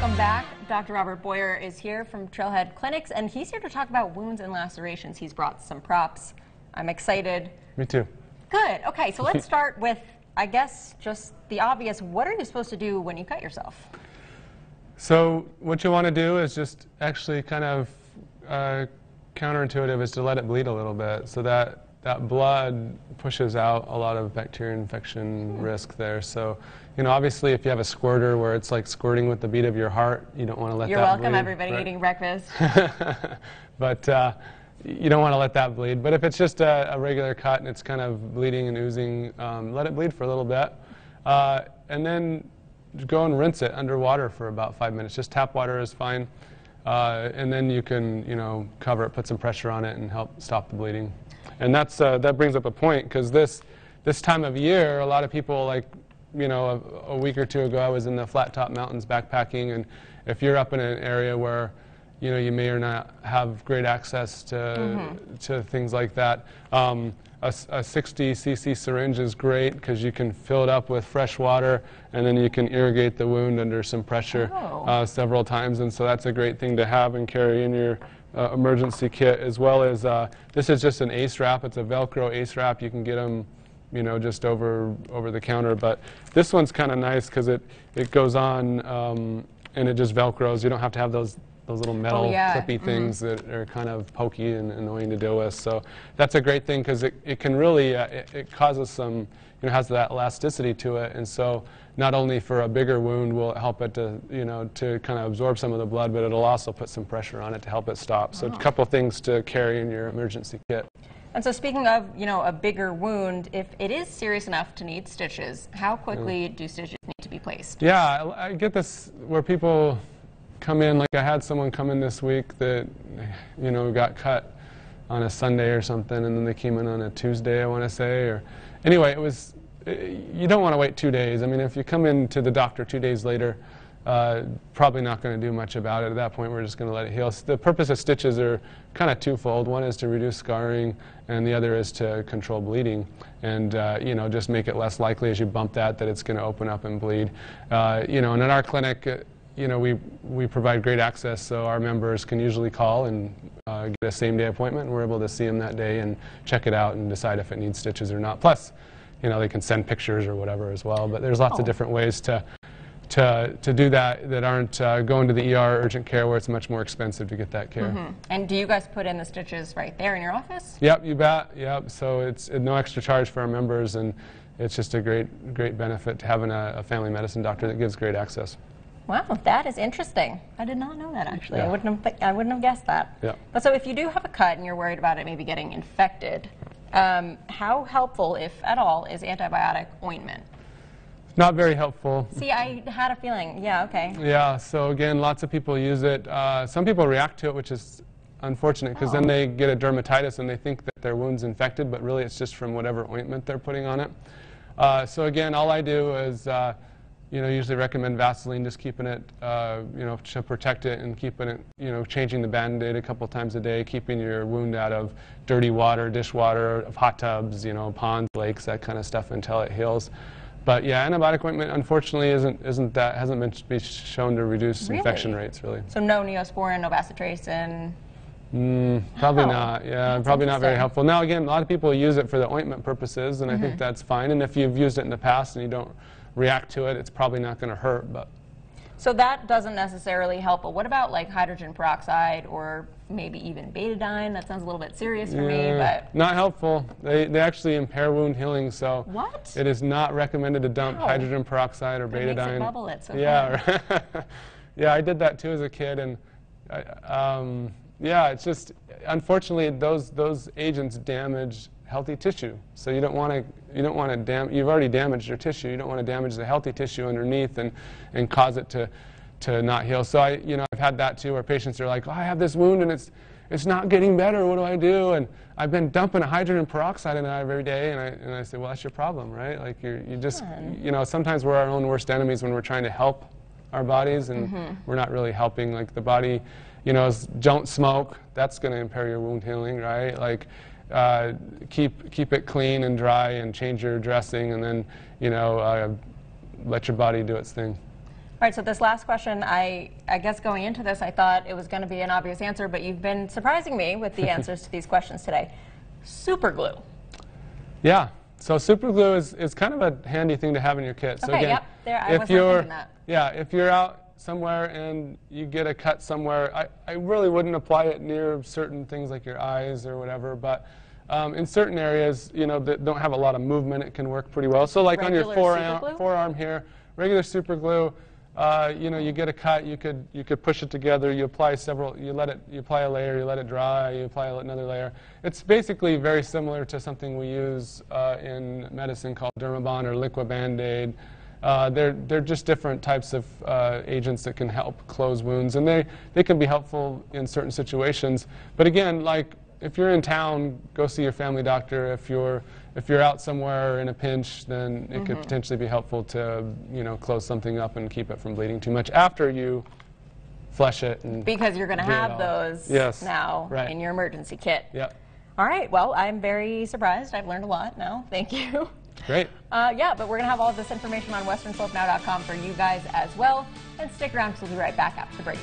Welcome back. Dr. Robert Boyer is here from Trailhead Clinics, and he's here to talk about wounds and lacerations. He's brought some props. I'm excited. Me too. Good. Okay, so let's start with, I guess, just the obvious. What are you supposed to do when you cut yourself? So what you want to do is just actually kind of counterintuitive is to let it bleed a little bit, so that blood pushes out a lot of bacteria infection risk there. So, you know, obviously if you have a squirter where it's like squirting with the beat of your heart, you don't want to let that bleed. You're welcome, everybody, right? eating breakfast. But you don't want to let that bleed. But if it's just a regular cut and it's kind of bleeding and oozing, let it bleed for a little bit. And then go and rinse it under water for about 5 minutes. Just tap water is fine. And then you can, you know, cover it, put some pressure on it, and help stop the bleeding. And that brings up a point, because this time of year, a lot of people, like, you know, a week or two ago, I was in the Flat Top Mountains backpacking, and if you're up in an area where, you know, you may or not have great access to things like that, a 60 cc syringe is great, because you can fill it up with fresh water, and then you can irrigate the wound under some pressure several times, and so that's a great thing to have and carry in your emergency kit, as well as this is just an ACE wrap. It's a Velcro ACE wrap. You can get them, you know, just over the counter, but this one's kind of nice because it goes on and it just Velcros. You don't have to have those little metal clippy things that are kind of pokey and annoying to deal with. So that's a great thing, because it can really it causes some, you know, has that elasticity to it, and so not only for a bigger wound will it help it to, you know, to kind of absorb some of the blood, but it'll also put some pressure on it to help it stop. So a couple things to carry in your emergency kit. And so speaking of, you know, a bigger wound, if it is serious enough to need stitches, how quickly do stitches need to be placed? Yeah, I get this where people come in, like I had someone come in this week that, you know, got cut on a Sunday or something, and then they came in on a Tuesday, I want to say, or anyway, it was, you don't want to wait 2 days. I mean, if you come in to the doctor 2 days later, probably not going to do much about it. At that point, we're just going to let it heal. The purpose of stitches are kind of twofold. One is to reduce scarring, and the other is to control bleeding, and you know, just make it less likely as you bump that it's going to open up and bleed. You know, and in our clinic, you know, we provide great access, so our members can usually call and get a same-day appointment, and we're able to see them that day and check it out and decide if it needs stitches or not. Plus, you know, they can send pictures or whatever as well. But there's lots of different ways to do that aren't going to the ER, urgent care, where it's much more expensive to get that care. And do you guys put in the stitches right there in your office? Yep, you bet. Yep. So it's no extra charge for our members, and it's just a great benefit to having a family medicine doctor that gives great access. Wow, that is interesting. I did not know that, actually. Yeah. I wouldn't have guessed that. Yeah. But so if you do have a cut and you're worried about it maybe getting infected, how helpful, if at all, is antibiotic ointment? Not very helpful. See, I had a feeling. Yeah, okay. Yeah, so again, lots of people use it. Some people react to it, which is unfortunate, because then they get a dermatitis and they think that their wound's infected, but really it's just from whatever ointment they're putting on it. So again, all I do is you know, usually recommend Vaseline, just keeping it, you know, to protect it, and keeping it, you know, changing the Band-Aid a couple times a day, keeping your wound out of dirty water, dishwater, of hot tubs, you know, ponds, lakes, that kind of stuff until it heals. But yeah, antibiotic ointment unfortunately hasn't been shown to reduce infection rates, really. So no Neosporin, no Bacitracin? Probably not. Yeah, probably not very helpful. Now again, a lot of people use it for the ointment purposes, and I think that's fine. And if you've used it in the past and you don't react to it, it's probably not going to hurt. But so that doesn't necessarily help. But what about like hydrogen peroxide or maybe even betadine? That sounds a little bit serious for me, but not helpful. They actually impair wound healing. So what? It is not recommended to dump hydrogen peroxide or betadine. It makes it bubble it so yeah, yeah, I did that too as a kid, and yeah, it's just unfortunately those agents damage healthy tissue. So you don't want to you've already damaged your tissue. You don't want to damage the healthy tissue underneath and cause it to not heal. So I've had that too, where patients are like, oh, I have this wound and it's not getting better. What do I do? And I've been dumping a hydrogen peroxide in it every day, and I say, well, that's your problem, right? Like you just, you know, sometimes we're our own worst enemies when we're trying to help our bodies, and we're not really helping. Like the body, you know, don't smoke. That's going to impair your wound healing, right? Like keep it clean and dry, and change your dressing, and then, you know, let your body do its thing. right, so this last question, I guess going into this, I thought it was going to be an obvious answer, but you've been surprising me with the answers to these questions today. Superglue. Yeah. So Superglue is kind of a handy thing to have in your kit. So Okay, again, yep, there, I wasn't thinking that. Yeah, if you're out somewhere and you get a cut somewhere, I really wouldn't apply it near certain things like your eyes or whatever, but in certain areas, you know, that don't have a lot of movement, it can work pretty well. So like Regular on your superglue? forearm here, regular superglue, you know, you get a cut, you could push it together, you apply you apply a layer, you let it dry, you apply another layer. It's basically very similar to something we use in medicine called Dermabond or Liqua Band-Aid. They're just different types of agents that can help close wounds, and they can be helpful in certain situations. But again, like if you're in town, go see your family doctor. If you're out somewhere in a pinch, then it could potentially be helpful to, you know, close something up and keep it from bleeding too much after you flush it. And because you're going to have those now in your emergency kit. Yeah. All right. Well, I'm very surprised. I've learned a lot now. Thank you. Great. Yeah, but we're going to have all of this information on westernslopenow.com for you guys as well. And stick around because we'll be right back after the break.